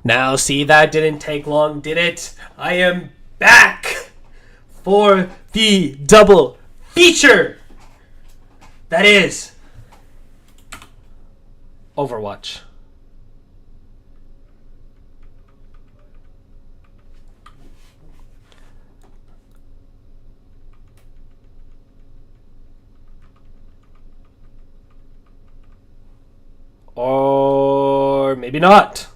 Now, see, that didn't take long, did it? I am back for the double feature. That is Overwatch. Or maybe not.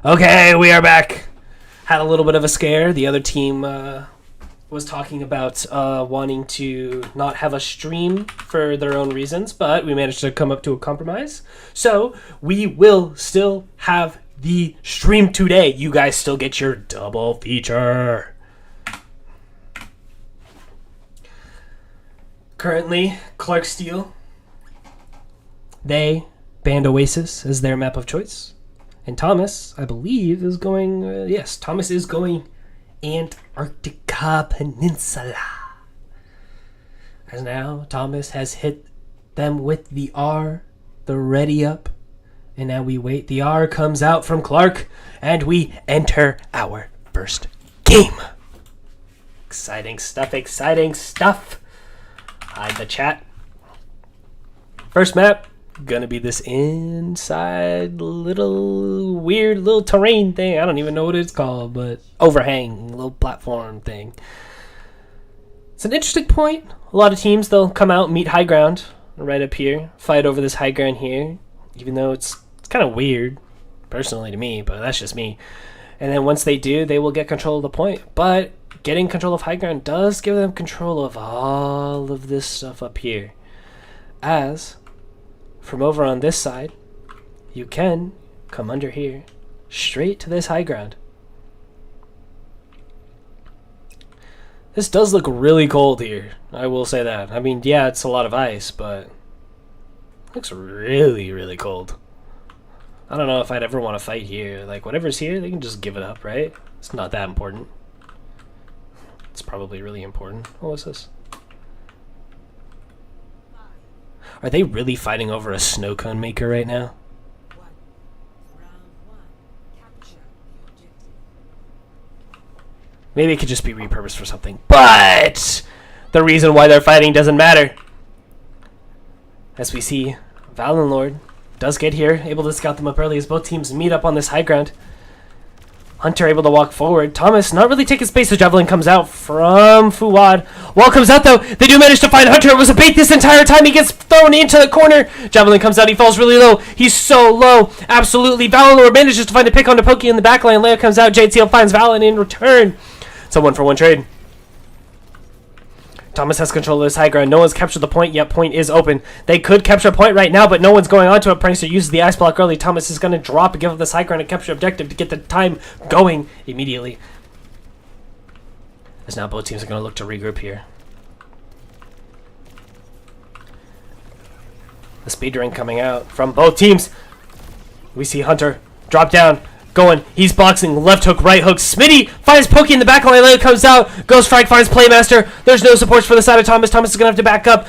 Okay, we are back. Had a little bit of a scare. The other team was talking about wanting to not have a stream for their own reasons, but we managed to come up to a compromise. So we will still have the stream today. You guys still get your double feature. Currently, Clark Steel, they banned Oasis as their map of choice. And Thomas, I believe, is going... yes, Thomas is going Antarctica Peninsula. As now, Thomas has hit them with the R, the ready up. And now we wait. The R comes out from Clark, and we enter our first game. Exciting stuff, exciting stuff. Hide the chat. First map. Gonna be this inside little weird little terrain thing. I don't even know what it's called, but overhang, little platform thing. It's an interesting point. A lot of teams, they'll come out and meet high ground right up here, fight over this high ground here, even though it's kind of weird personally to me, but that's just me. And then once they do, they will get control of the point. But getting control of high ground does give them control of all of this stuff up here. As from over on this side, you can come under here, straight to this high ground. This does look really cold here, I will say that. I mean, yeah, it's a lot of ice, but it looks really, really cold. I don't know if I'd ever want to fight here. Like, whatever's here, they can just give it up, right? It's not that important. It's probably really important. What was this? Are they really fighting over a snow cone maker right now? Maybe it could just be repurposed for something. But the reason why they're fighting doesn't matter. As we see, Valen Lord does get here, able to scout them up early as both teams meet up on this high ground. Hunter able to walk forward. Thomas not really taking space, so Javelin comes out from Fuad. Wall comes out though. They do manage to find Hunter. It was a bait this entire time. He gets thrown into the corner. Javelin comes out. He falls really low. He's so low. Absolutely. Valinor manages to find a pick onto Pokey in the backline. Leia comes out. JTL finds Valen in return. It's a 1-for-1 trade. Thomas has control of this high ground. No one's captured the point yet. Point is open. They could capture a point right now, but no one's going on to it. Prankster uses the ice block early. Thomas is going to drop and give up this high ground and capture objective to get the time going immediately. As now both teams are going to look to regroup here. The speed drain coming out from both teams. We see Hunter drop down. Going, he's boxing, left hook, right hook. Smitty finds Pokey in the back line. Leo comes out, Ghost Frag finds Playmaster. There's no supports for the side of Thomas. Thomas is going to have to back up.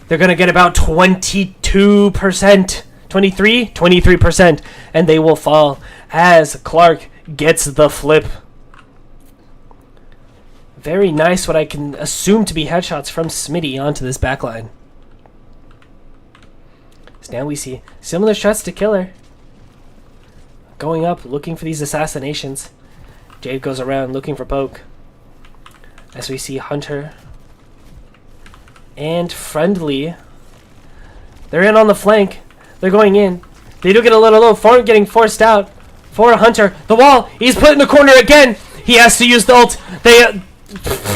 They're going to get about 22%. 23%. And they will fall as Clark gets the flip. Very nice, what I can assume to be headshots from Smitty onto this back line. So now we see similar shots to Killer. Going up, looking for these assassinations. Jade goes around looking for Poke. As we see Hunter and Friendly. They're in on the flank. They're going in. They do get a little low. Form getting forced out for Hunter. The wall. He's put in the corner again. He has to use the ult. They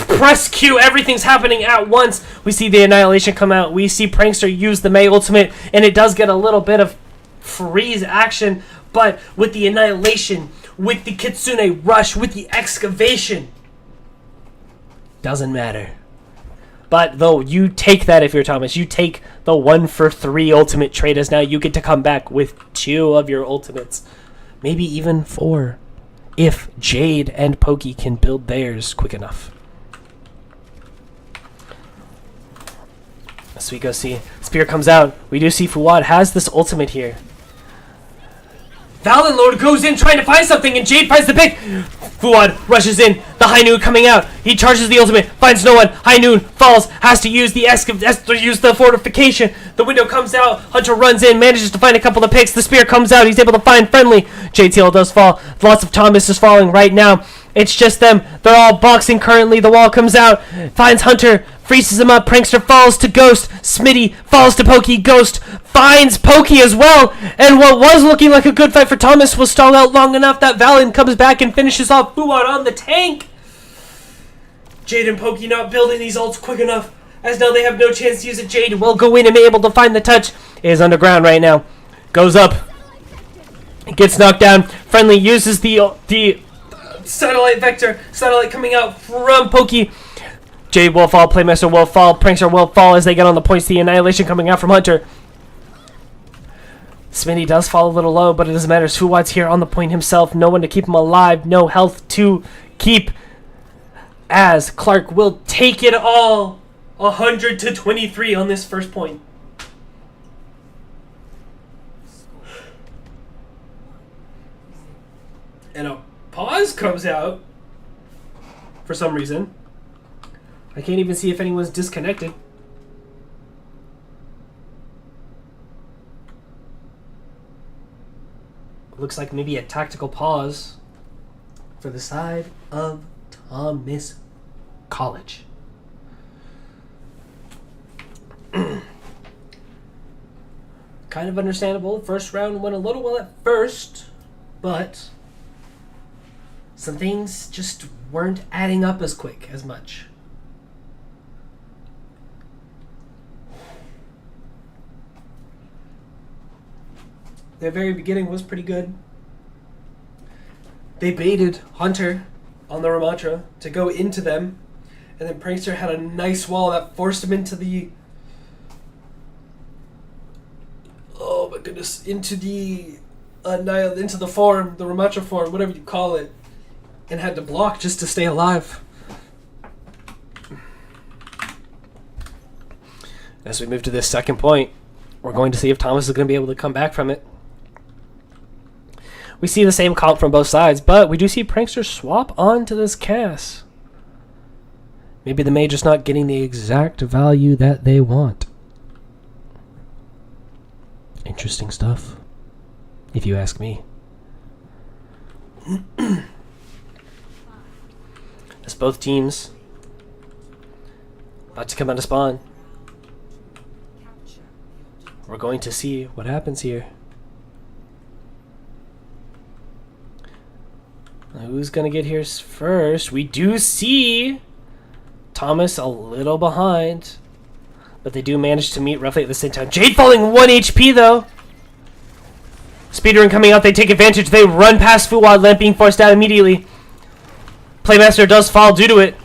press Q. Everything's happening at once. We see the Annihilation come out. We see Prankster use the Mei ultimate. And it does get a little bit of freeze action. But with the Annihilation, with the Kitsune Rush, with the Excavation, doesn't matter. But though, you take that if you're Thomas. You take the 1-for-3 ultimate trade as now you get to come back with 2 of your ultimates. Maybe even 4. If Jade and Pokey can build theirs quick enough. As we go see, Spear comes out. We do see Fuad has this ultimate here. Valen Lord goes in trying to find something, and Jade finds the pick. Fuad rushes in. The High Noon coming out. He charges the ultimate, finds no one. High Noon falls, has to use the fortification. The window comes out. Hunter runs in, manages to find a couple of picks. The spear comes out. He's able to find Friendly. JTL does fall. Lots of Thomas is falling right now. It's just them. They're all boxing currently. The wall comes out. Finds Hunter. freezes him up. Prankster falls to Ghost. Smitty falls to Pokey. Ghost finds Pokey as well. And what was looking like a good fight for Thomas was stalled out long enough that Valen comes back and finishes off Fuad on the tank. Jade and Pokey not building these ults quick enough, as now they have no chance to use it. Jade will go in and be able to find the touch. It is underground right now. Goes up. Gets knocked down. Friendly uses the satellite vector. Satellite coming out from Pokey. Jade will fall. Playmaster will fall. Prankster will fall as they get on the points. The annihilation coming out from Hunter. Smitty does fall a little low, but it doesn't matter. Fuwad's here on the point himself. No one to keep him alive. No health to keep. As Clark will take it all. 100-23 on this first point. And a pause comes out for some reason. I can't even see if anyone's disconnected. Looks like maybe a tactical pause for the side of Thomas College. Kind of understandable. First round went a little well at first, but some things just weren't adding up as quick as much. The very beginning was pretty good. They baited Hunter on the Ramatra to go into them, and then Prankster had a nice wall that forced him into the... oh my goodness, into the form, the Ramatra form, whatever you call it, and had to block just to stay alive. As we move to this second point, we're going to see if Thomas is going to be able to come back from it. We see the same comp from both sides, but we do see Prankster swap onto this Cass. Maybe the Mage is not getting the exact value that they want. Interesting stuff, if you ask me. As both teams about to come out of spawn, we're going to see what happens here. Who's going to get here first? We do see Thomas a little behind, but they do manage to meet roughly at the same time. Jade falling 1 HP though. Speedrun coming out, they take advantage. They run past Fuad, Lamp being forced out immediately. Playmaster does fall due to it.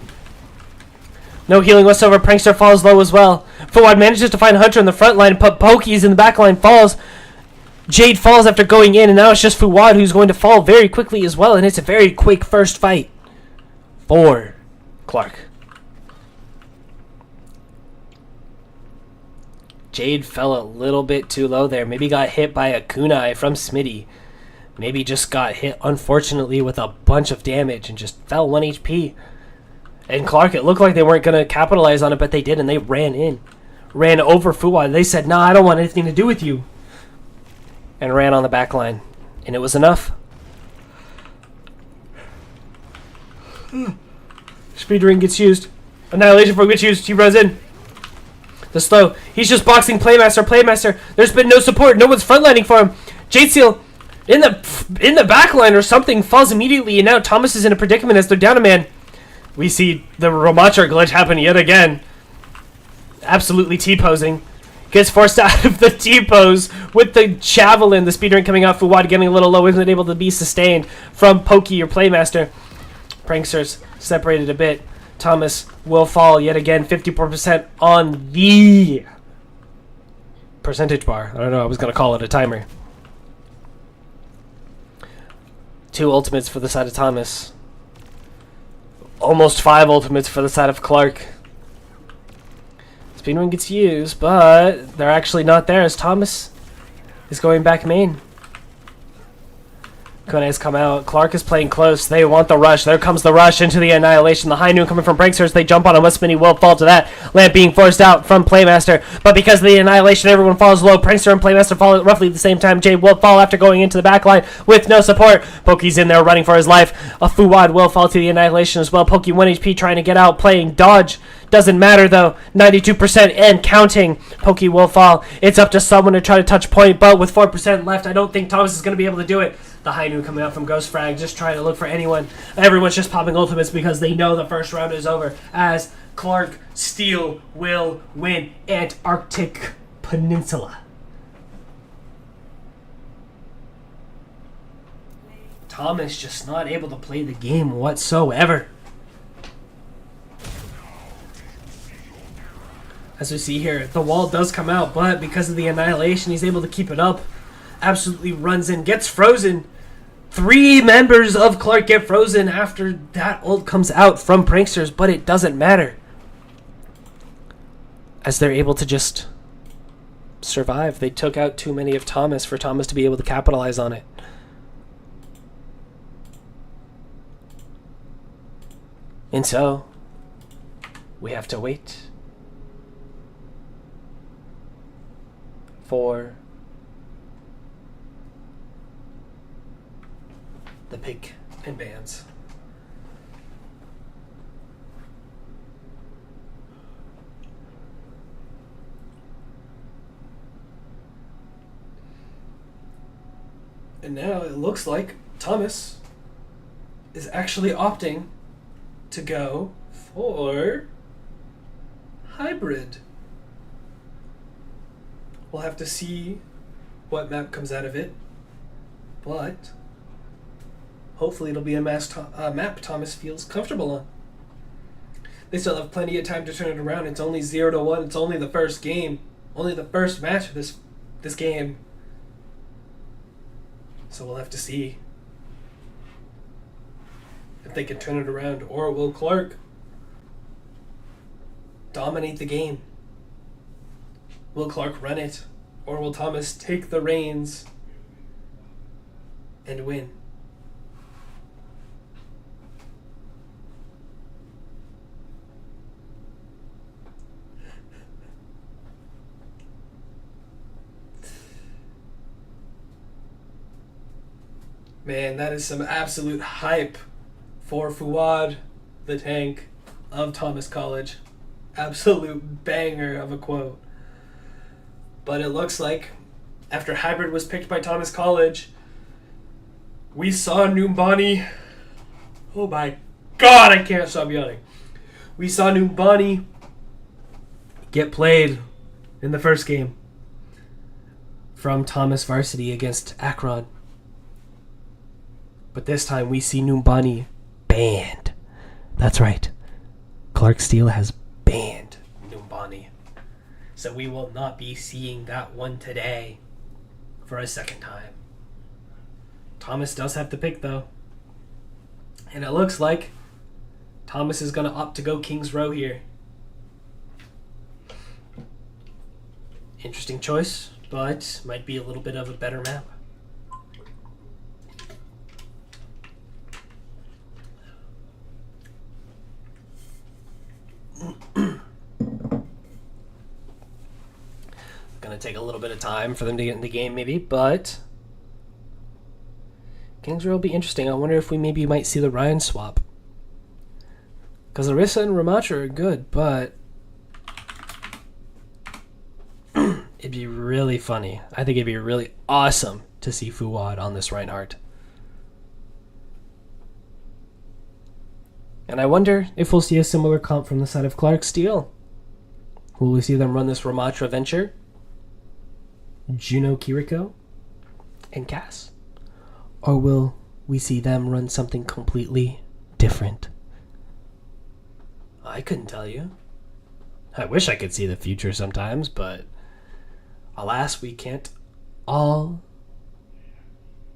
No healing whatsoever. Prankster falls low as well. Fuad manages to find Hunter in the front line, but Pokey's in the back line, falls. Jade falls after going in, and now it's just Fuad who's going to fall very quickly as well, and it's a very quick first fight for Clark. Jade fell a little bit too low there. Maybe got hit by a kunai from Smitty. Maybe just got hit, unfortunately, with a bunch of damage and just fell 1 HP. And Clark, it looked like they weren't going to capitalize on it, but they did, and they ran in. Ran over Fuad. They said, nah, I don't want anything to do with you. And ran on the back line. And it was enough. Speedring gets used. Annihilation Form gets used. He runs in. The slow. He's just boxing Playmaster. Playmaster. There's been no support. No one's frontlining for him. Jade Seal in the back line or something falls immediately. And now Thomas is in a predicament as they're down a man. We see the Ramatra glitch happen yet again. Absolutely T-posing. Gets forced out of the T-pose with the javelin. The speedrun coming out. Fuad getting a little low. Isn't able to be sustained from Pokey or Playmaster. Pranksters separated a bit. Thomas will fall yet again. 54% on the percentage bar. I don't know. I was going to call it a timer. 2 ultimates for the side of Thomas. Almost 5 ultimates for the side of Clark. Speedrun gets used, but they're actually not there as Thomas is going back main. Kone has come out. Clark is playing close. They want the rush. There comes the rush into the annihilation. The high noon coming from Pranksters. They jump on him. Westmini will fall to that. Lamp being forced out from Playmaster. But because of the annihilation, everyone falls low. Prankster and Playmaster fall at roughly the same time. Jade will fall after going into the back line with no support. Pokey's in there running for his life. A Fuad will fall to the annihilation as well. Pokey 1 HP trying to get out. Playing dodge. Doesn't matter though. 92% and counting. Pokey will fall. It's up to someone to try to touch point, but with 4% left, I don't think Thomas is going to be able to do it. The high noon coming up from Ghost Frag, just trying to look for anyone. Everyone's just popping ultimates because they know the first round is over, as Clark Steel will win Antarctic Peninsula. Thomas just not able to play the game whatsoever. As we see here, the wall does come out, but because of the annihilation, he's able to keep it up. Absolutely runs in, gets frozen. 3 members of Clark get frozen after that ult comes out from Pranksters, but it doesn't matter, as they're able to just survive. They took out too many of Thomas for Thomas to be able to capitalize on it. And so, we have to wait for the pick and bans. And now it looks like Thomas is actually opting to go for hybrid. We'll have to see what map comes out of it, but hopefully it'll be a map Thomas feels comfortable on. They still have plenty of time to turn it around. It's only 0-1. It's only the first game, only the first match of this game. So we'll have to see if they can turn it around, or will Clark dominate the game? Will Clark run it, or will Thomas take the reins and win? Man, that is some absolute hype for Fuad, the tank of Thomas College. Absolute banger of a quote. But it looks like after hybrid was picked by Thomas College, we saw Numbani. Oh my god, I can't stop yawning. We saw Numbani get played in the first game from Thomas Varsity against Akron. But this time we see Numbani banned. That's right. Clark Steel has banned Numbani. So we will not be seeing that one today for a second time. Thomas does have the pick though. And it looks like Thomas is going to opt to go King's Row here. Interesting choice, but might be a little bit of a better map. Gonna take a little bit of time for them to get in the game maybe, but King's Row will be interesting. I wonder if we maybe might see the Ryan swap, because Larissa and Ramatra are good, but it'd be really funny. I think it'd be really awesome to see Fuad on this Reinhardt. And I wonder if we'll see a similar comp from the side of Clark Steel. Will we see them run this Ramatra Venture, Juno Kiriko, and Cass? Or will we see them run something completely different? I couldn't tell you. I wish I could see the future sometimes, but alas, we can't all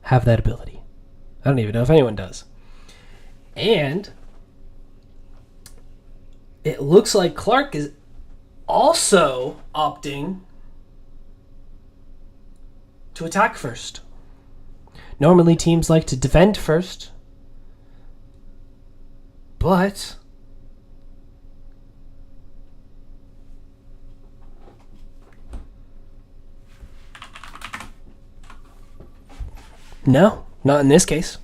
have that ability. I don't even know if anyone does. And it looks like Clark is also opting to attack first. Normally teams like to defend first, but no, not in this case.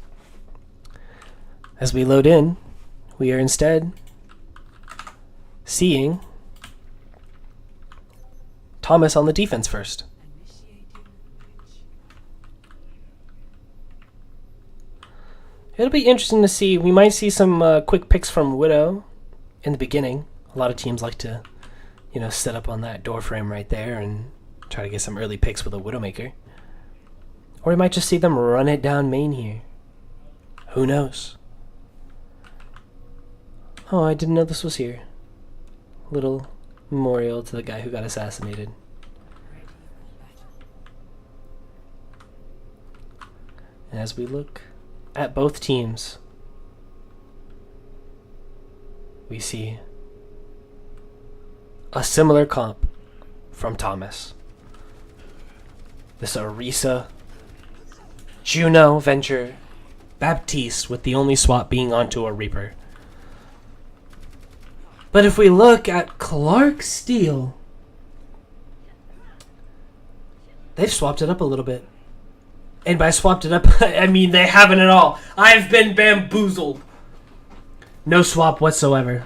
As we load in, we are instead seeing Thomas on the defense first. It'll be interesting to see. We might see some quick picks from Widow in the beginning. A lot of teams like to, set up on that door frame right there and try to get some early picks with a Widowmaker. Or we might just see them run it down main here. Who knows? Oh, I didn't know this was here. Little memorial to the guy who got assassinated. And as we look at both teams, we see a similar comp from Thomas. This Orisa, Juno, Venture, Baptiste, with the only swap being onto a Reaper. But if we look at Clark Steele, they've swapped it up a little bit. And by swapped it up, I mean they haven't at all. I've been bamboozled. No swap whatsoever.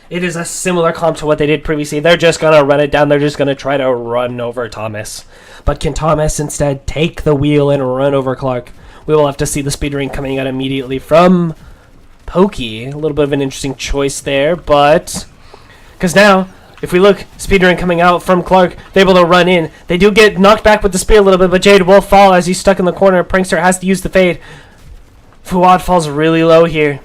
It is a similar comp to what they did previously. They're just going to run it down. They're just going to try to run over Thomas. But can Thomas instead take the wheel and run over Clark? We will have to see the speedring coming out immediately from Pokey. A little bit of an interesting choice there, but because now, if we look, speedring coming out from Clark, they're able to run in. They do get knocked back with the spear a little bit, but Jade will fall as he's stuck in the corner. Prankster has to use the fade. Fuad falls really low here,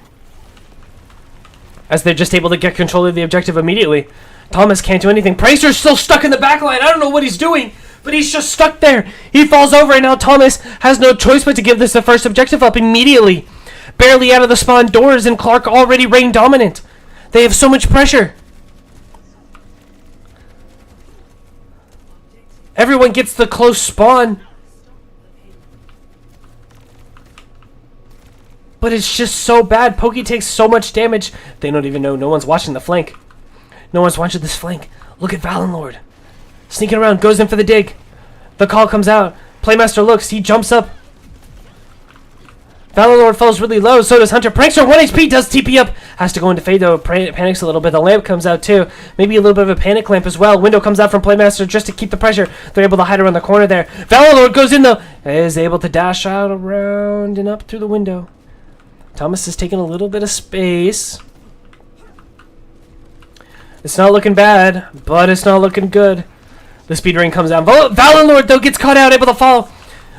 as they're just able to get control of the objective immediately. Thomas can't do anything. Prankster's still stuck in the back line. I don't know what he's doing, but he's just stuck there. He falls over, and now Thomas has no choice but to give this the first objective up immediately. Barely out of the spawn doors, and Clark already reign dominant. They have so much pressure. Everyone gets the close spawn. But it's just so bad. Pokey takes so much damage. They don't even know. No one's watching the flank. No one's watching this flank. Look at Valenlord. Sneaking around. Goes in for the dig. The call comes out. Playmaster looks. He jumps up. Valenlord falls really low. So does Hunter. Prankster 1 HP does TP up. Has to go into fade though. Panics a little bit. The lamp comes out too. Maybe a little bit of a panic lamp as well. Window comes out from Playmaster just to keep the pressure. They're able to hide around the corner there. Valenlord goes in though. Is able to dash out around and up through the window. Thomas is taking a little bit of space. It's not looking bad, but it's not looking good. The speed ring comes down. Valenlord though gets caught out, able to fall.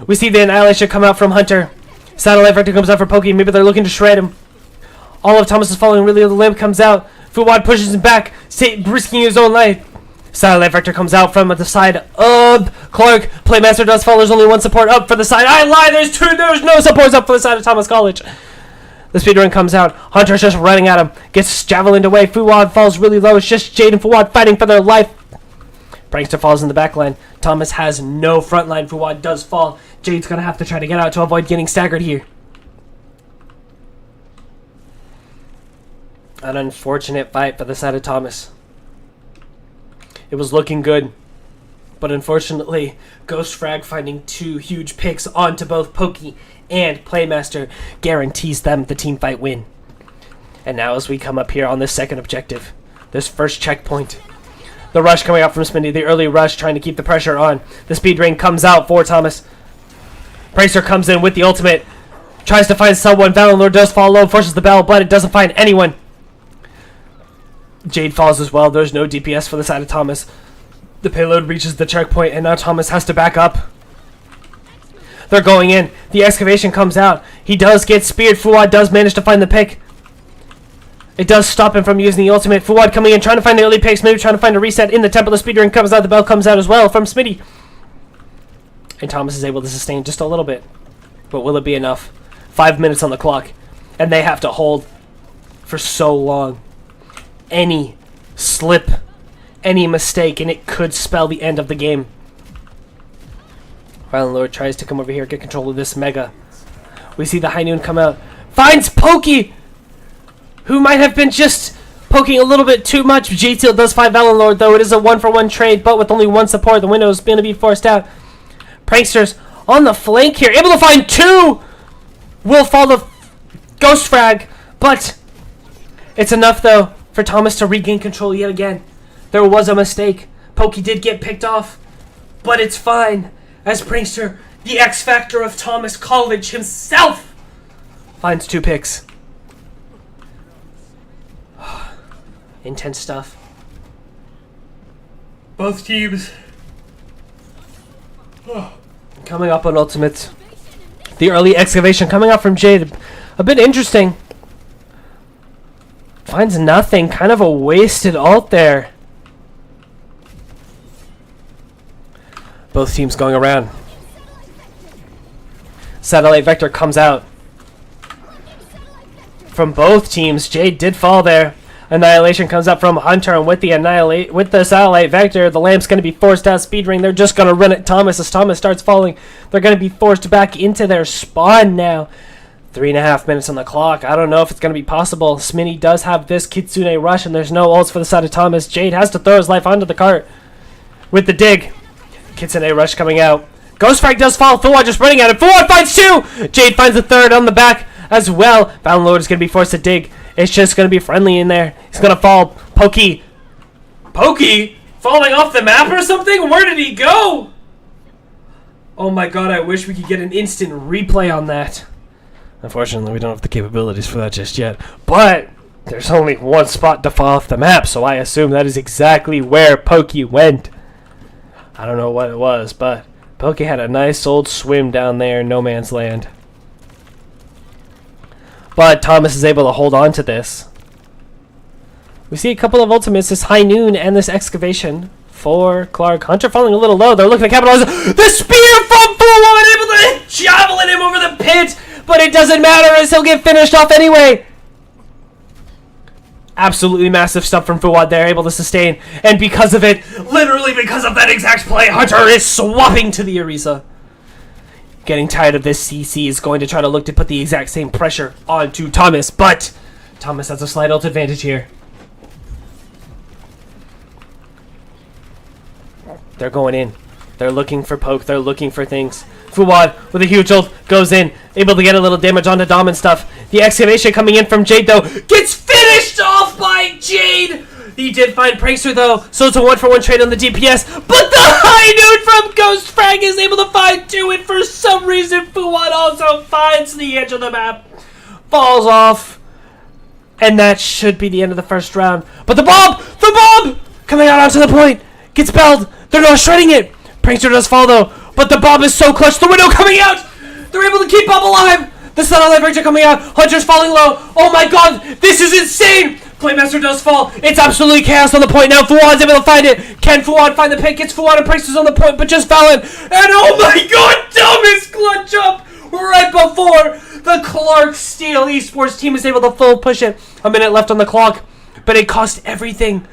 We see the annihilation come out from Hunter. Satellite Vector comes out for Pokey. Maybe they're looking to shred him. All of Thomas is falling really. The lamp comes out. Fuad pushes him back, risking his own life. Satellite Vector comes out from the side of Clark. Playmaster does fall. There's only one support up for the side. I lie. There's two. There's no supports up for the side of Thomas College. The speedrun comes out. Hunter's just running at him. Gets javelined away. Fuad falls really low. It's just Jade and Fuad fighting for their life. Prankster falls in the back line. Thomas has no front line. Fuad does fall. Jade's going to have to try to get out to avoid getting staggered here. An unfortunate fight for the side of Thomas. It was looking good. But unfortunately, Ghost Frag finding two huge picks onto both Pokey and Playmaster guarantees them the team fight win. And now as we come up here on this second objective, this first checkpoint, the rush coming out from Smitty, the early rush trying to keep the pressure on. The speed ring comes out for Thomas. Prankster comes in with the ultimate, tries to find someone. Valenlord does fall low, forces the battle, but it doesn't find anyone. Jade falls as well. There's no DPS for the side of Thomas. The payload reaches the checkpoint, and now Thomas has to back up. They're going in. The excavation comes out. He does get speared. Fuad does manage to find the pick. It does stop him from using the ultimate. Fuad coming in, trying to find the early picks, maybe trying to find a reset in the temple. The speedrun comes out. The bell comes out as well from Smitty. And Thomas is able to sustain just a little bit. But will it be enough? 5 minutes on the clock. And they have to hold for so long. Any slip, any mistake, and it could spell the end of the game. Valenlord tries to come over here, get control of this Mega. We see the High Noon come out. Finds Pokey! Who might have been just poking a little bit too much. J-Teal does find Valenlord, though. It is a 1-for-1 trade, but with only one support, the window is going to be forced out. Pranksters on the flank here. Able to find two! Will fall the Ghost Frag, but it's enough, though. for Thomas to regain control yet again. There was a mistake. Pokey did get picked off, but it's fine, as Prankster, the X Factor of Thomas College himself, finds 2 picks. Intense stuff. Both teams coming up on ultimates. The early excavation coming up from Jade. A bit interesting. Finds nothing. Kind of a wasted ult there. Both teams going around. Satellite Vector comes out. From both teams, Jade did fall there. Annihilation comes up from Hunter, and with the Satellite Vector, the Lamp's going to be forced out speed ring. They're just going to run at Thomas as Thomas starts falling. They're going to be forced back into their spawn now. 3.5 minutes on the clock. I don't know if it's going to be possible. Smitty does have this Kitsune rush, and there's no ults for the side of Thomas. Jade has to throw his life onto the cart with the dig. Kitsune rush coming out. Ghost Frag does fall. Full just running at it. Full finds 2. Jade finds the 3rd on the back as well. Bound Lord is going to be forced to dig. It's just going to be friendly in there. He's going to fall. Pokey. Pokey? Falling off the map or something? Where did he go? Oh my god, I wish we could get an instant replay on that. Unfortunately, we don't have the capabilities for that just yet. But there's only one spot to fall off the map, so I assume that is exactly where Pokey went. I don't know what it was, but Pokey had a nice old swim down there in no man's land. But Thomas is able to hold on to this. We see a couple of ultimates, this High Noon and this Excavation for Clark. Hunter falling a little low. They're looking to capitalize. The spear from Fuwan, able to javelin him over the pit. But it doesn't matter as he'll get finished off anyway. Absolutely massive stuff from Fuad there, able to sustain. And because of it, literally because of that exact play, Hunter is swapping to the Orisa. Getting tired of this, CC is going to try to look to put the exact same pressure onto Thomas, but Thomas has a slight ult advantage here. They're going in. They're looking for poke. They're looking for things. Fuad with a huge ult goes in, able to get a little damage onto Dom and stuff. The excavation coming in from Jade though gets finished off by Jade. He did find Prankster though, so it's a 1-for-1 trade on the DPS. But the High Noon from Ghost Frag is able to find 2, and for some reason Fuad also finds the edge of the map, falls off, and that should be the end of the first round. But the bomb coming out onto the point gets belled. They're not shredding it. Prankster does fall though, but the bomb is so clutch. The window coming out. They're able to keep Bob alive. The Satellite Vector coming out. Hunter's falling low. Oh my god, this is insane. Playmaster does fall. It's absolutely chaos on the point now. Fuad's able to find it. Can Fuad find the pick? It's Fuad and Prankster's on the point, but just fell in. And oh my god, Thomas clutch up right before the Clark Steel Esports team is able to full push it. A minute left on the clock, but it cost everything.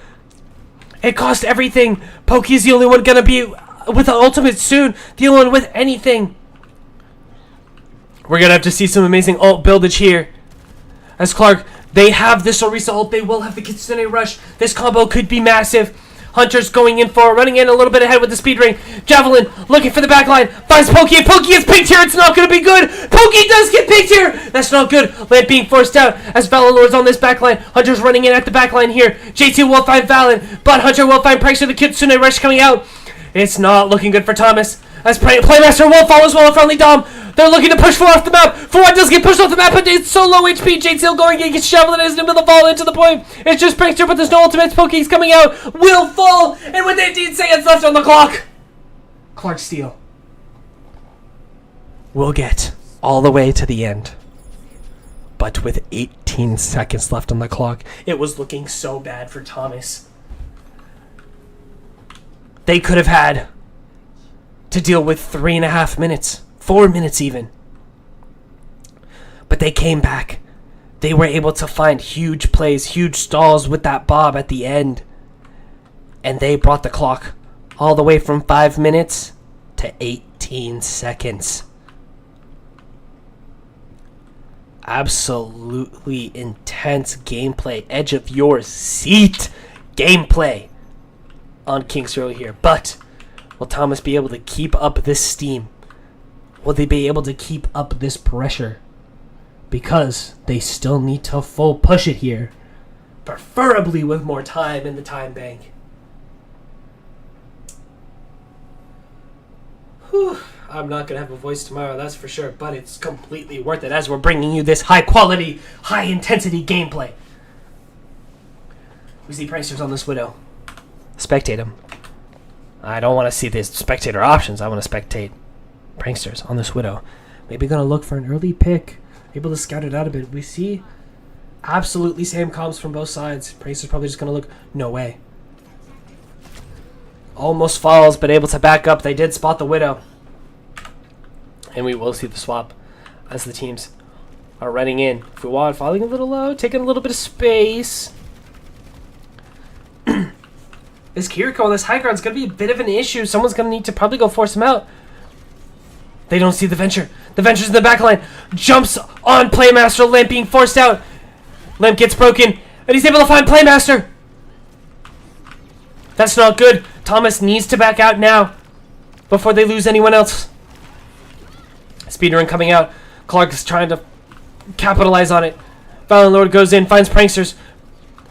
It cost everything. Pokey's the only one gonna be with the ultimate soon. The only one with anything. We're gonna have to see some amazing ult buildage here. As Clark, they have this Orisa ult. They will have the Kitsune rush. This combo could be massive. Hunter's going in for running in a little bit ahead with the speed ring. Javelin looking for the backline. Finds Pokey. If Pokey is picked here, it's not going to be good. Pokey does get picked here. That's not good. Lamp being forced out as Valinord's on this backline. Hunter's running in at the backline here. J2 will find Valen, but Hunter will find Prankster. The Kitsune rush coming out. It's not looking good for Thomas. As Playmaster will fall as well. A friendly Dom. They're looking to push Fuad off the map. Fuad does get pushed off the map, but it's so low HP. Jade's still going in, gets shoveled and is able to fall into the point. It's just Prankster, but there's no ultimates. Pokey's coming out. Will fall. And with 18 seconds left on the clock, Clark Steel will get all the way to the end. But with 18 seconds left on the clock, it was looking so bad for Thomas. They could have had to deal with 3.5 minutes. 4 minutes even. But they came back. They were able to find huge plays, huge stalls with that Bob at the end. And they brought the clock all the way from 5 minutes to 18 seconds. Absolutely intense gameplay. Edge of your seat gameplay on King's Row here. But will Thomas be able to keep up this steam? Will they be able to keep up this pressure? Because they still need to full push it here. preferably with more time in the time bank. Whew. I'm not going to have a voice tomorrow, that's for sure, but it's completely worth it as we're bringing you this high-quality, high-intensity gameplay. We see Pranksters on this Widow. Spectate him. I don't want to see the spectator options. I want to spectate Pranksters on this Widow. Maybe going to look for an early pick. Able to scout it out a bit. We see absolutely same comps from both sides. Pranksters probably just going to look. No way. Almost falls, but able to back up. They did spot the Widow. And we will see the swap as the teams are running in. Fuad falling a little low, taking a little bit of space. This Kiriko on this high ground is going to be a bit of an issue. Someone's going to need to probably go force him out. They don't see the Venture. The Venture's in the back line. Jumps on Playmaster. Lamp being forced out. Lamp gets broken, and he's able to find Playmaster. That's not good. Thomas needs to back out now before they lose anyone else. Speedrun coming out. Clark is trying to capitalize on it. Valiant Lord goes in, finds Pranksters.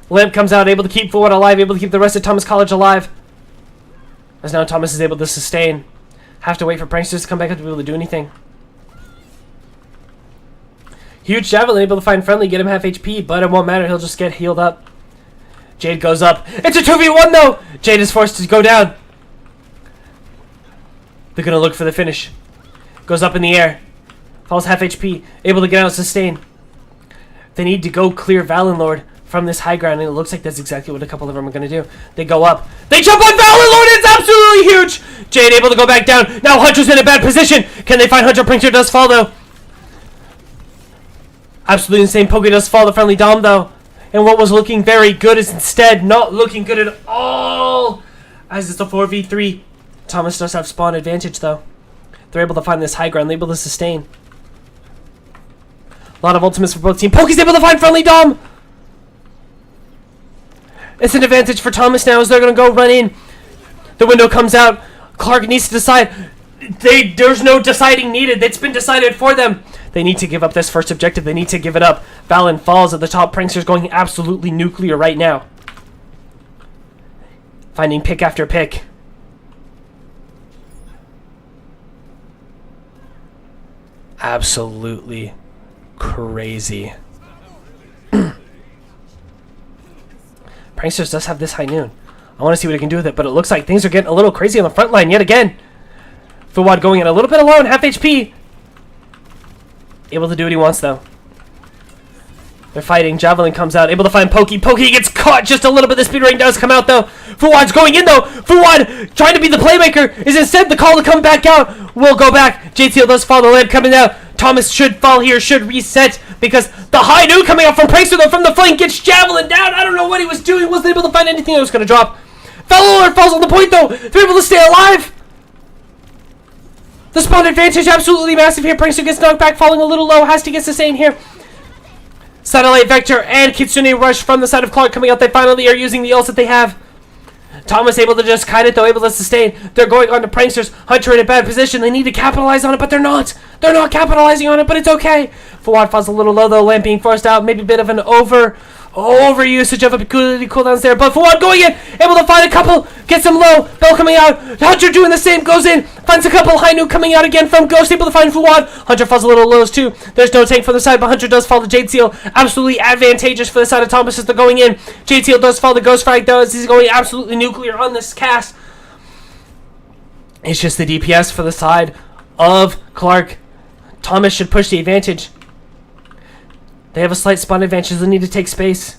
Lamp comes out, able to keep Fuad alive, able to keep the rest of Thomas College alive. As now Thomas is able to sustain. Have to wait for Pranksters to come back up to be able to do anything. Huge Javelin, able to find Friendly, get him half HP, but it won't matter, he'll just get healed up. Jade goes up. It's a 2v1 though! Jade is forced to go down. They're going to look for the finish. Goes up in the air. Falls half HP. Able to get out sustain. They need to go clear Valiant Lord from this high ground, and it looks like that's exactly what a couple of them are going to do. They go up. They jump on Valiant Lord! It's absolutely huge! Jade able to go back down. Now Hunter's in a bad position. Can they find Hunter? Prankster does fall though. Absolutely insane. Poke does fall the friendly Dom though. And what was looking very good is instead not looking good at all. As it's a 4v3. Thomas does have spawn advantage though. They're able to find this high ground. They're able to sustain. A lot of ultimates for both teams. Pokey's able to find friendly Dom. It's an advantage for Thomas now as they're going to go run in. The window comes out. Clark needs to decide. There's no deciding needed. It's been decided for them. They need to give up this first objective. They need to give it up. Valen falls at the top. Prankster's going absolutely nuclear right now. Finding pick after pick. Absolutely crazy. Pranksters does have this high noon. I want to see what he can do with it, but it looks like things are getting a little crazy on the front line yet again. Fuad going in a little bit alone, half HP. Able to do what he wants though. They're fighting. Javelin comes out, able to find Pokey. Pokey gets caught just a little bit. The speed ring does come out though. Fuad's going in though. Fuad trying to be the playmaker is instead the call to come back out. Will go back. JTL does fall. The lamp coming out. Thomas should fall here, should reset because the high noon coming out from Prankster though from the flank gets Javelin down. I don't know what he was doing. Wasn't able to find anything that was going to drop. Fellow falls on the point though. They're able to stay alive. The spawn advantage absolutely massive here. Prankster gets knocked back, falling a little low. Has to get sustained here. Satellite Vector and Kitsune Rush from the side of Clark coming out. They finally are using the ults that they have. Thomas able to just kite it though, able to sustain. They're going on to Pranksters. Hunter in a bad position. They need to capitalize on it, but they're not. They're not capitalizing on it, but it's okay. Fuad falls a little low though. Lamp being forced out. Maybe a bit of an over-usage of ability cooldowns there. But Fuad going in. Able to find a couple. Gets him low. Bell coming out. Hunter doing the same. Goes in. Finds a couple. High noon coming out again from Ghost. Able to find Fuad. Hunter falls a little low too. There's no tank from the side, but Hunter does fall to Jade Seal. Absolutely advantageous for the side of Thomas as they're going in. Jade Seal does fall to Ghost Frag though as he's going absolutely nuclear on this cast. It's just the DPS for the side of Clark. Thomas should push the advantage. They have a slight spawn advantage. They need to take space.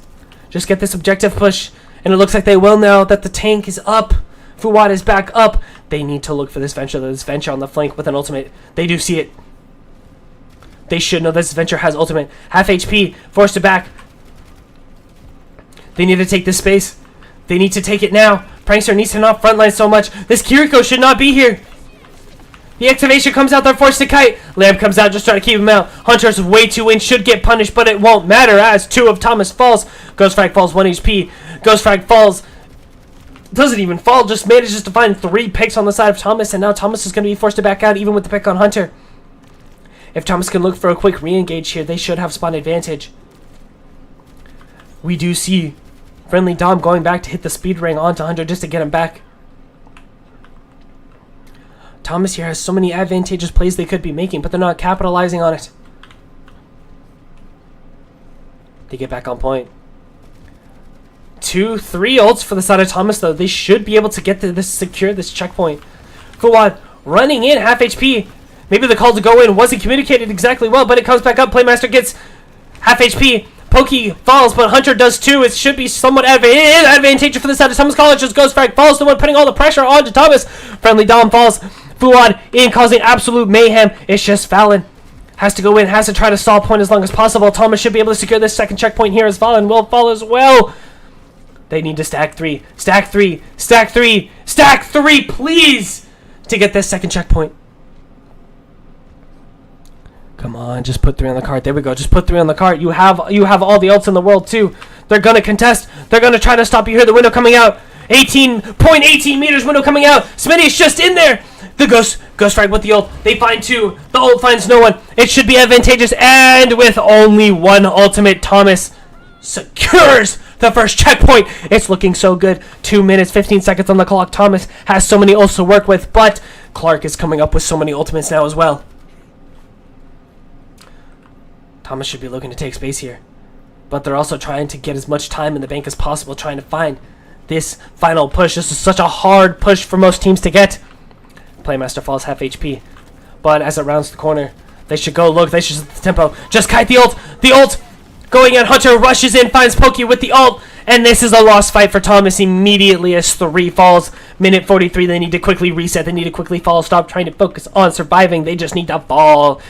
Just get this objective push. And it looks like they will now that the tank is up. Fuad is back up. They need to look for this Venture. This Venture on the flank with an ultimate. They do see it. They should know this Venture has ultimate. Half HP. Forced to back. They need to take this space. They need to take it now. Prankster needs to not frontline so much. This Kiriko should not be here. The activation comes out, they're forced to kite. Lamb comes out, just trying to keep him out. Hunter's way too in, should get punished, but it won't matter as two of Thomas falls. Ghost Frag falls 1 HP. Ghost Frag falls. Doesn't even fall, just manages to find 3 picks on the side of Thomas, and now Thomas is going to be forced to back out even with the pick on Hunter. If Thomas can look for a quick re-engage here, they should have spawn advantage. We do see Friendly Dom going back to hit the speed ring onto Hunter just to get him back. Thomas here has so many advantageous plays they could be making, but they're not capitalizing on it. They get back on point. 2, 3 ults for the side of Thomas, though. They should be able to get to this, secure this checkpoint. Fuad running in, half HP. Maybe the call to go in wasn't communicated exactly well, but it comes back up. Playmaster gets half HP. Pokey falls, but Hunter does too. It should be somewhat advantageous for the side of Thomas. College just goes frag, falls, the one putting all the pressure onto Thomas. Friendly Dom falls. Fuad in, causing absolute mayhem. It's just Fallon. Has to go in, has to try to stall point as long as possible. Thomas should be able to secure this second checkpoint here as Fallon will fall as well. They need to stack 3. Stack 3. Stack 3. Stack 3, please, to get this second checkpoint. Come on, just put 3 on the card. There we go. Just put 3 on the card. You have all the ults in the world too. They're gonna contest. They're gonna try to stop you here. The window coming out. 18.18 meters window coming out. Smitty's just in there. The Ghost Strike with the ult. They find 2. The ult finds no one. It should be advantageous. And with only 1 ultimate, Thomas secures the first checkpoint. It's looking so good. 2 minutes, 15 seconds on the clock. Thomas has so many ults to work with, but Clark is coming up with so many ultimates now as well. Thomas should be looking to take space here, but they're also trying to get as much time in the bank as possible, trying to find this final push. This is such a hard push for most teams to get. Playmaster falls half HP, but as it rounds the corner, they should go look. They should set the tempo. Just kite the ult. The ult going in. Hunter rushes in, finds Pokey with the ult, and this is a lost fight for Thomas immediately as 3 falls. Minute 43. They need to quickly reset. They need to quickly fall. Stop trying to focus on surviving. They just need to fall,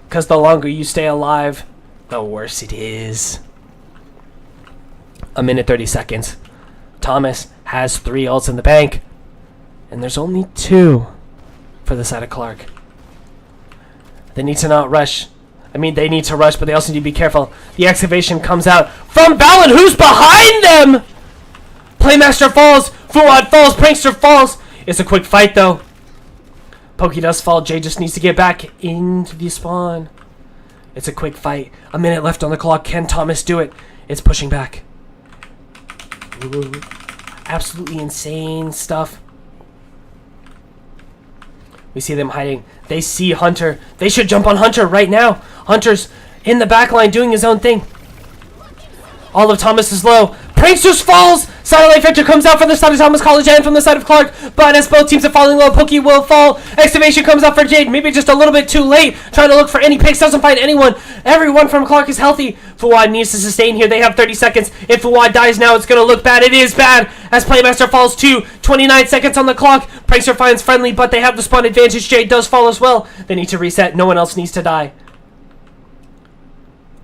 because the longer you stay alive, the worse it is. A minute 30 seconds. Thomas has 3 ults in the bank, and there's only 2 for the side of Clark. They need to not rush. I mean, they need to rush, but they also need to be careful. The excavation comes out from Balin, who's behind them! Playmaster falls. Fuad falls. Prankster falls. It's a quick fight, though. Pokey does fall. Jay just needs to get back into the spawn. It's a quick fight. A minute left on the clock. Can Thomas do it? It's pushing back. Ooh. Absolutely insane stuff. We see them hiding. They see Hunter. They should jump on Hunter right now. Hunter's in the back line doing his own thing. All of Thomas is low. Pranksters falls. Satellite Victor comes out from the side of Thomas College and from the side of Clark. But as both teams are falling low, Pokey will fall. Excavation comes out for Jade. Maybe just a little bit too late. Trying to look for any picks. Doesn't find anyone. Everyone from Clark is healthy. Fuad needs to sustain here. They have 30 seconds. If Fuad dies now, it's going to look bad. It is bad. As Playmaster falls too. 29 seconds on the clock. Prankster finds Friendly, but they have the spawn advantage. Jade does fall as well. They need to reset. No one else needs to die.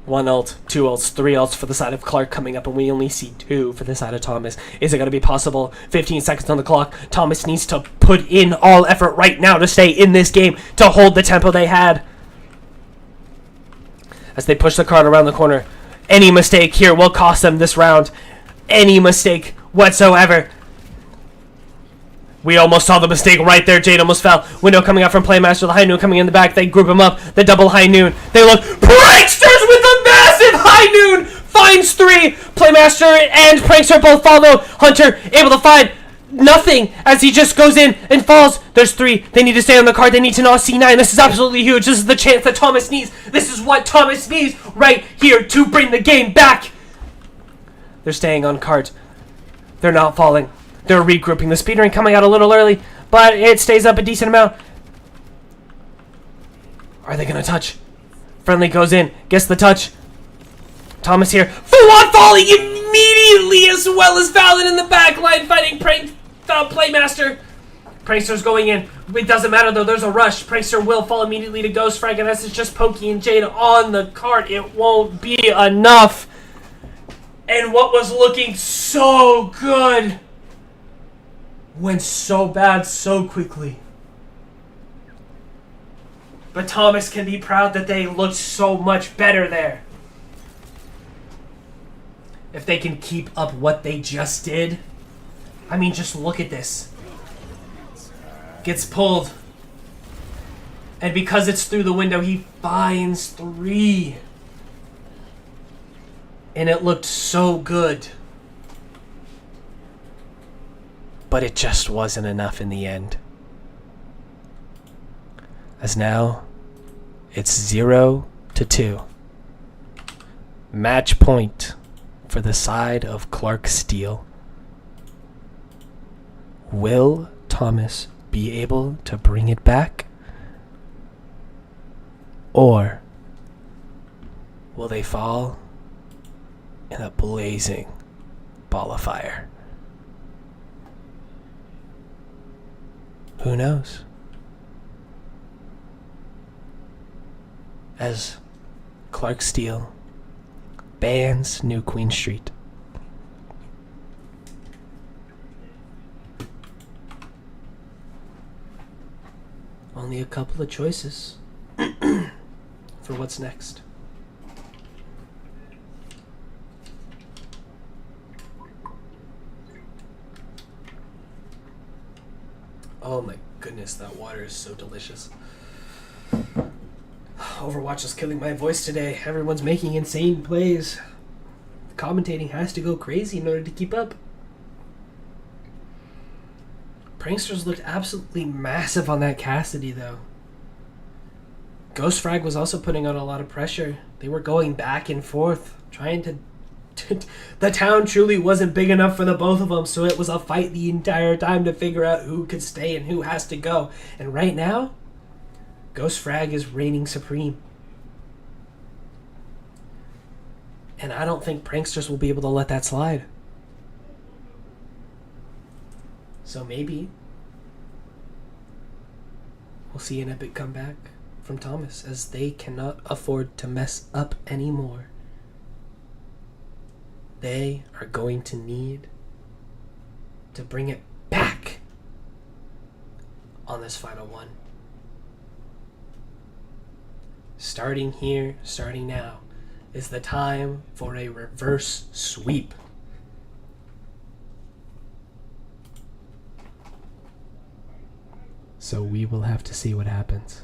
1 ult, 2 ults, 3 ults for the side of Clark coming up, and we only see 2 for the side of Thomas. Is it going to be possible? 15 seconds on the clock. Thomas needs to put in all effort right now to stay in this game, to hold the tempo they had. As they push the card around the corner. Any mistake here will cost them this round. Any mistake whatsoever. We almost saw the mistake right there. Jade almost fell. Window coming out from Playmaster. The high noon coming in the back. They group him up. The double high noon. They look. Pranksters with a massive high noon. Finds 3. Playmaster and Prankster both follow. Hunter able to find nothing as he just goes in and falls. There's 3. They need to stay on the card. They need to not see 9. This is absolutely huge. This is the chance that Thomas needs. This is what Thomas needs right here to bring the game back. They're staying on cards. They're not falling. They're regrouping. The speedrun coming out a little early, but it stays up a decent amount. Are they going to touch? Friendly goes in. Gets the touch. Thomas here. Fuad falling immediately, as well as Fallon in the back line fighting Playmaster. Prankster's going in. It doesn't matter, though. There's a rush. Prankster will fall immediately to Ghost Frag, and as it's just Pokey and Jade on the cart, it won't be enough. And what was looking so good went so bad so quickly. But Thomas can be proud that they looked so much better there. If they can keep up what they just did. I mean, just look at this. Gets pulled. And because it's through the window, he finds 3. And it looked so good. but it just wasn't enough in the end. As now, it's 0-2. Match point for the side of Clark Steele. Will Thomas be able to bring it back? Or will they fall in a blazing ball of fire? Who knows? As Clark Steele bans New Queen Street. Only a couple of choices for what's next. Oh my goodness, that water is so delicious. Overwatch is killing my voice today. Everyone's making insane plays. Commentating has to go crazy in order to keep up. Pranksters looked absolutely massive on that Cassidy, though. Ghost Frag was also putting on a lot of pressure. They were going back and forth, trying to... The town truly wasn't big enough for the both of them, so it was a fight the entire time to figure out who could stay and who has to go. And right now, Ghost Frag is reigning supreme. And I don't think Pranksters will be able to let that slide. So maybe we'll see an epic comeback from Thomas, as they cannot afford to mess up anymore. They are going to need to bring it back on this final one. Starting here, starting now, is the time for a reverse sweep. So we will have to see what happens.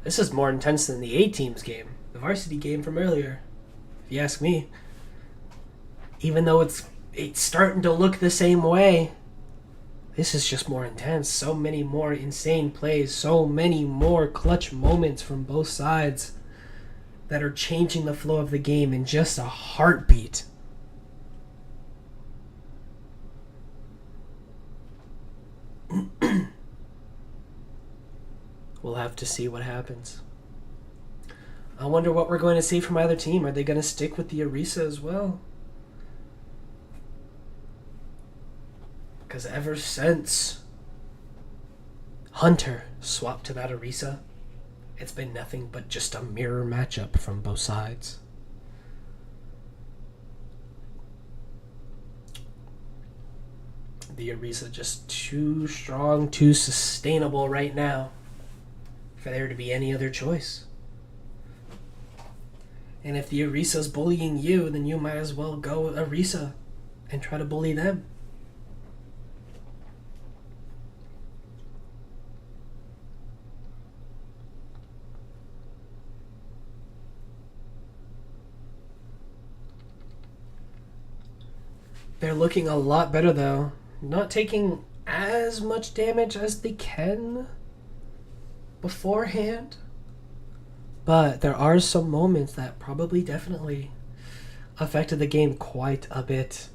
This is more intense than the A-Teams game, the varsity game from earlier, if you ask me. Even though it's starting to look the same way, this is just more intense. So many more insane plays, so many more clutch moments from both sides that are changing the flow of the game in just a heartbeat. We'll have to see what happens. I wonder what we're going to see from either team. Are they going to stick with the Orisa as well? Because ever since Hunter swapped to that Orisa, it's been nothing but just a mirror matchup from both sides. The Orisa just too strong, too sustainable right now for there to be any other choice. And if the Orisa's bullying you, then you might as well go Orisa and try to bully them. They're looking a lot better, though. Not taking as much damage as they can beforehand. But there are some moments that probably definitely affected the game quite a bit.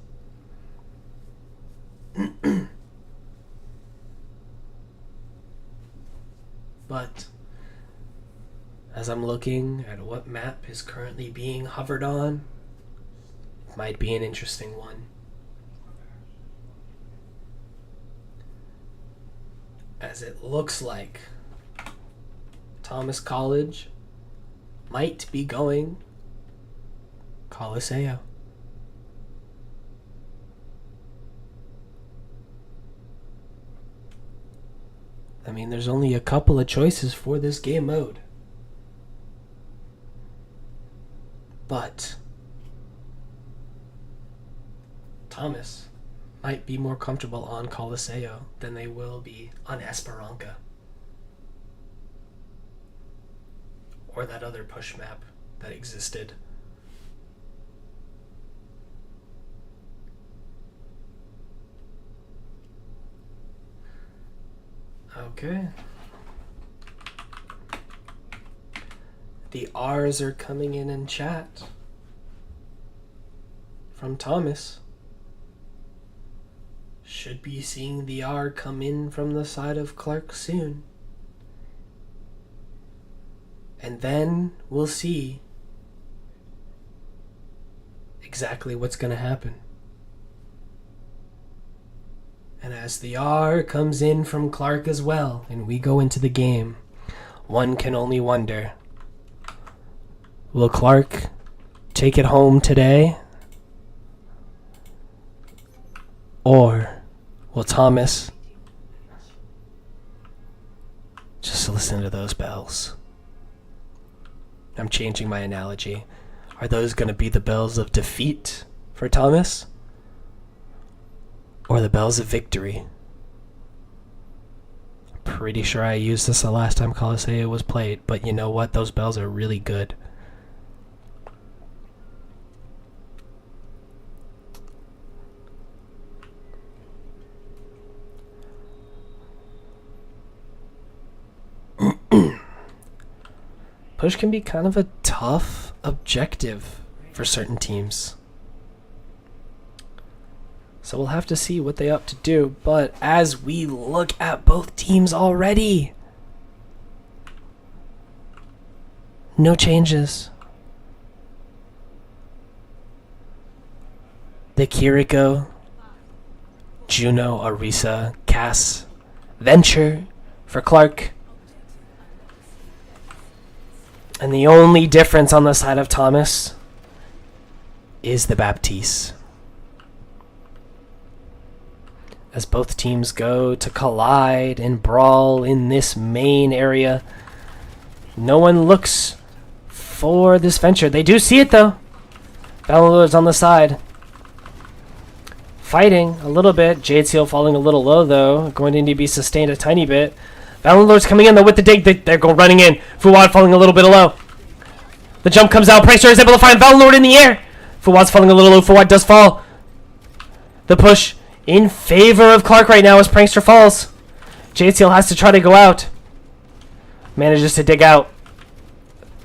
But as I'm looking at what map is currently being hovered on, it might be an interesting one. As it looks like Thomas College might be going Coliseo. I mean, there's only a couple of choices for this game mode. But Thomas might be more comfortable on Coliseo than they will be on Esperanza. or that other push map that existed. Okay. The R's are coming in chat from Thomas. Should be seeing the R come in from the side of Clark soon. And then we'll see exactly what's going to happen. And as the R comes in from Clark as well, and we go into the game, one can only wonder, will Clark take it home today? Or will Thomas just listen to those bells? I'm changing my analogy. Are those going to be the bells of defeat for Thomas? Or the bells of victory? I'm pretty sure I used this the last time Coliseum was played, but you know what? Those bells are really good. Push can be kind of a tough objective for certain teams. So we'll have to see what they up to do. But as we look at both teams already, no changes. The Kiriko, Juno, Orisa, Cass, Venture for Clark. And the only difference on the side of Thomas is the Baptiste. As both teams go to collide and brawl in this main area, no one looks for this Venture. They do see it though. Ballalord's on the side. Fighting a little bit. Jade Seal falling a little low though. Going to need to be sustained a tiny bit. Ballalord's coming in though with the dig. They're going running in. Fuad falling a little bit low. The jump comes out. Prankster is able to find Ballalord in the air. Fuad's falling a little low. Fuad does fall. The push in favor of Clark right now as Prankster falls. Jade Seal has to try to go out. Manages to dig out.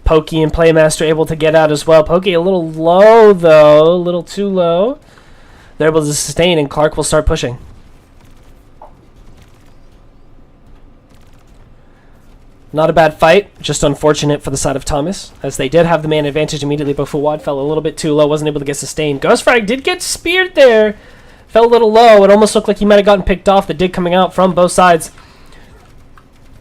Pokey and Playmaster able to get out as well. Pokey a little low though. A little too low. They're able to sustain and Clark will start pushing. Not a bad fight, just unfortunate for the side of Thomas, as they did have the man advantage immediately, but Fuad fell a little bit too low, wasn't able to get sustained. Ghost Frag did get speared there. Fell a little low. It almost looked like he might have gotten picked off. The dig coming out from both sides.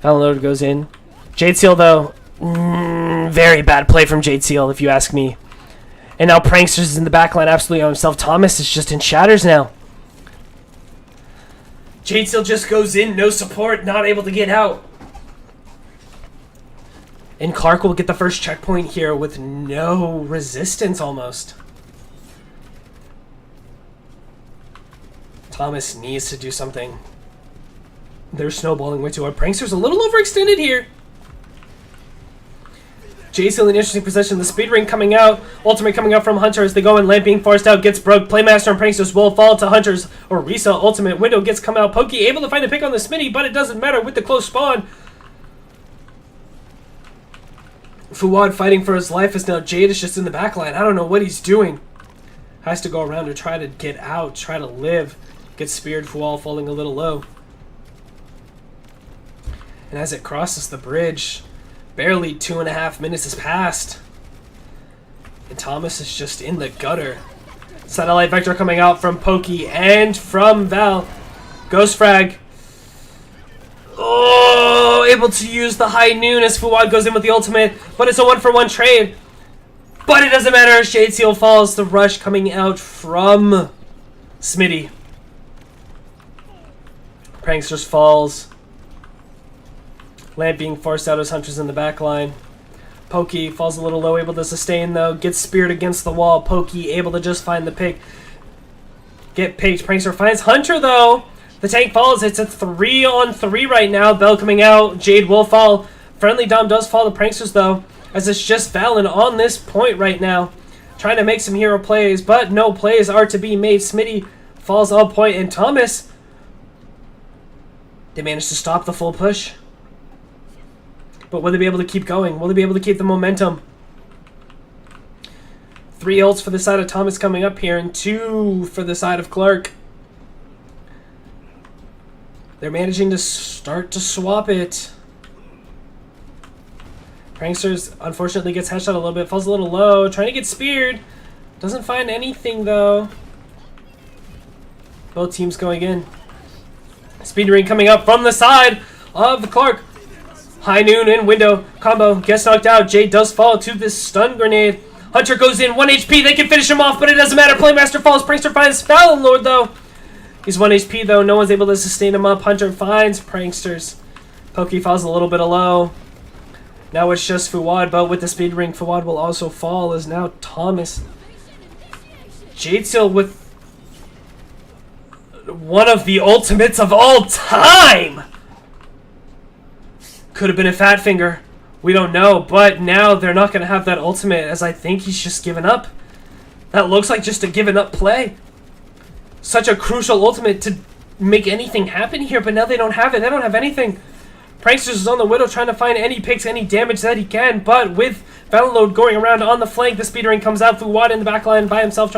Ballalord goes in. Jade Seal, though, very bad play from Jade Seal, if you ask me. And now Prankster's in the backline absolutely on himself. Thomas is just in shatters now. Jade Seal just goes in, no support, not able to get out. And Clark will get the first checkpoint here with no resistance almost. Thomas needs to do something. They're snowballing way too hard. Prankster's a little overextended here. Jason in interesting possession. The speed ring coming out. Ultimate coming out from Hunter as they go in. Lamp being forced out. Gets broke. Playmaster and Pranksters will fall to Hunter's. Orisa ultimate window gets come out. Pokey able to find a pick on the Smitty, but it doesn't matter with the close spawn. Fuad fighting for his life as now Jade is just in the backline. I don't know what he's doing. Has to go around to try to get out, try to live. Gets speared, Fuad falling a little low. And as it crosses the bridge, barely 2.5 minutes has passed. And Thomas is just in the gutter. Satellite Vector coming out from Pokey and from Val. Ghost Frag. Oh, able to use the high noon as Fuad goes in with the ultimate, but it's a 1-for-1 trade. But it doesn't matter as Jade Seal falls. The rush coming out from Smitty. Pranksters falls. Lamp being forced out as Hunter's in the back line. Pokey falls a little low, able to sustain though. Gets speared against the wall. Pokey able to just find the pick. Get picked. Prankster finds Hunter though. The tank falls. It's a 3-on-3 right now. Bell coming out. Jade will fall. Friendly Dom does fall. The Pranksters, though, as it's just Valen on this point right now, trying to make some hero plays, but no plays are to be made. Smitty falls on point, and Thomas, they managed to stop the full push. But will they be able to keep going? Will they be able to keep the momentum? 3 ults for the side of Thomas coming up here, and 2 for the side of Clark. They're managing to start to swap it. Pranksters, unfortunately, gets headshot a little bit. Falls a little low. Trying to get speared. Doesn't find anything, though. Both teams going in. Speed ring coming up from the side of the Clark. High noon and window combo. Gets knocked out. Jay does fall to this stun grenade. Hunter goes in. 1 HP. They can finish him off, but it doesn't matter. Playmaster falls. Prankster finds Fallon Lord, though. He's 1 HP, though. No one's able to sustain him up. Hunter finds Pranksters. Pokey falls a little bit low. Now it's just Fuad, but with the speed ring, Fuad will also fall, as now Thomas. Jadesteel with one of the ultimates of all time! Could have been a fat finger. We don't know, but now they're not going to have that ultimate, as I think he's just given up. That looks like just a given up play. Such a crucial ultimate to make anything happen here, but now they don't have it. They don't have anything. Pranksters is on the Widow trying to find any picks, any damage that he can, but with Valentload going around on the flank, the speed ring comes out. Fuad in the back line by himself trying to